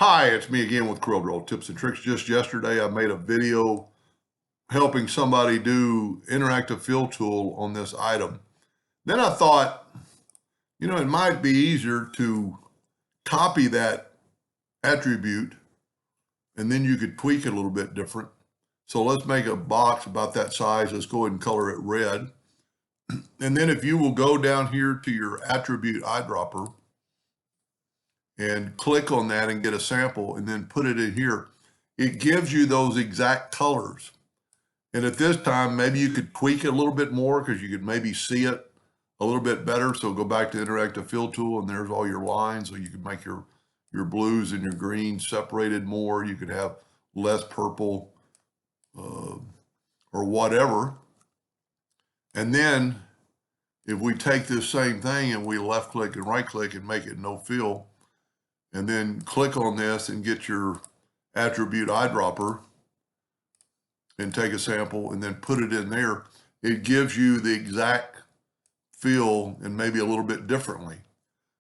Hi, it's me again with Corel Tips and Tricks. Just yesterday, I made a video helping somebody do interactive fill tool on this item. Then I thought, it might be easier to copy that attribute and then you could tweak it a little bit different. So let's make a box about that size. Let's go ahead and color it red. And then if you will go down here to your attribute eyedropper and click on that and get a sample and then put it in here, it gives you those exact colors. And at this time, maybe you could tweak it a little bit more because you could maybe see it a little bit better. So go back to interactive fill tool and there's all your lines. So you can make your blues and your greens separated more. You could have less purple or whatever. And then if we take this same thing and we left click and right click and make it no fill, and then click on this and get your attribute eyedropper and take a sample and then put it in there, it gives you the exact feel and maybe a little bit differently.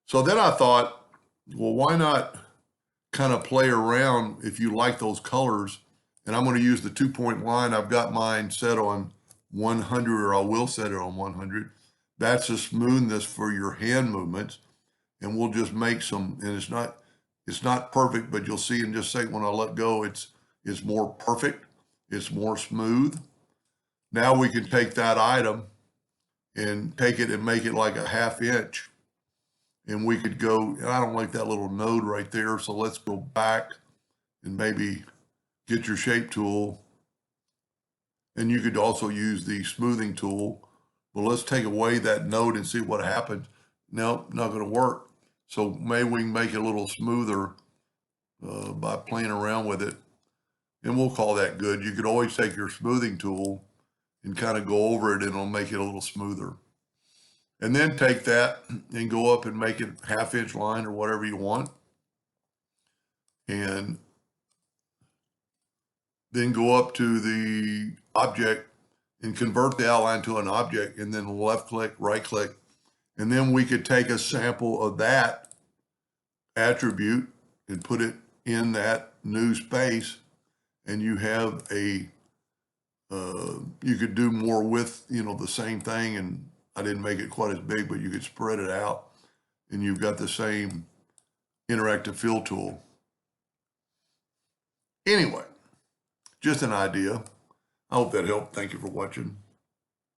So then I thought, well, why not kind of play around if you like those colors? And I'm going to use the 2-point line. I've got mine set on 100, or I will set it on 100. That's the smoothness for your hand movements. And we'll just make some, and it's not perfect, but you'll see in just a second when I let go, it's more perfect. It's more smooth. Now we can take that item and take it and make it like a 1/2 inch. And we could go, I don't like that little node right there. So let's go back and maybe get your shape tool. And you could also use the smoothing tool. Well, let's take away that node and see what happens. No, not going to work. So maybe we can make it a little smoother by playing around with it. And we'll call that good. You could always take your smoothing tool and kind of go over it and it'll make it a little smoother. And then take that and go up and make it 1/2 inch line or whatever you want. And then go up to the object and convert the outline to an object and then left click, right click. And then we could take a sample of that attribute and put it in that new space. And you have you could do more with, the same thing. And I didn't make it quite as big, but you could spread it out and you've got the same interactive fill tool. Anyway, just an idea. I hope that helped. Thank you for watching.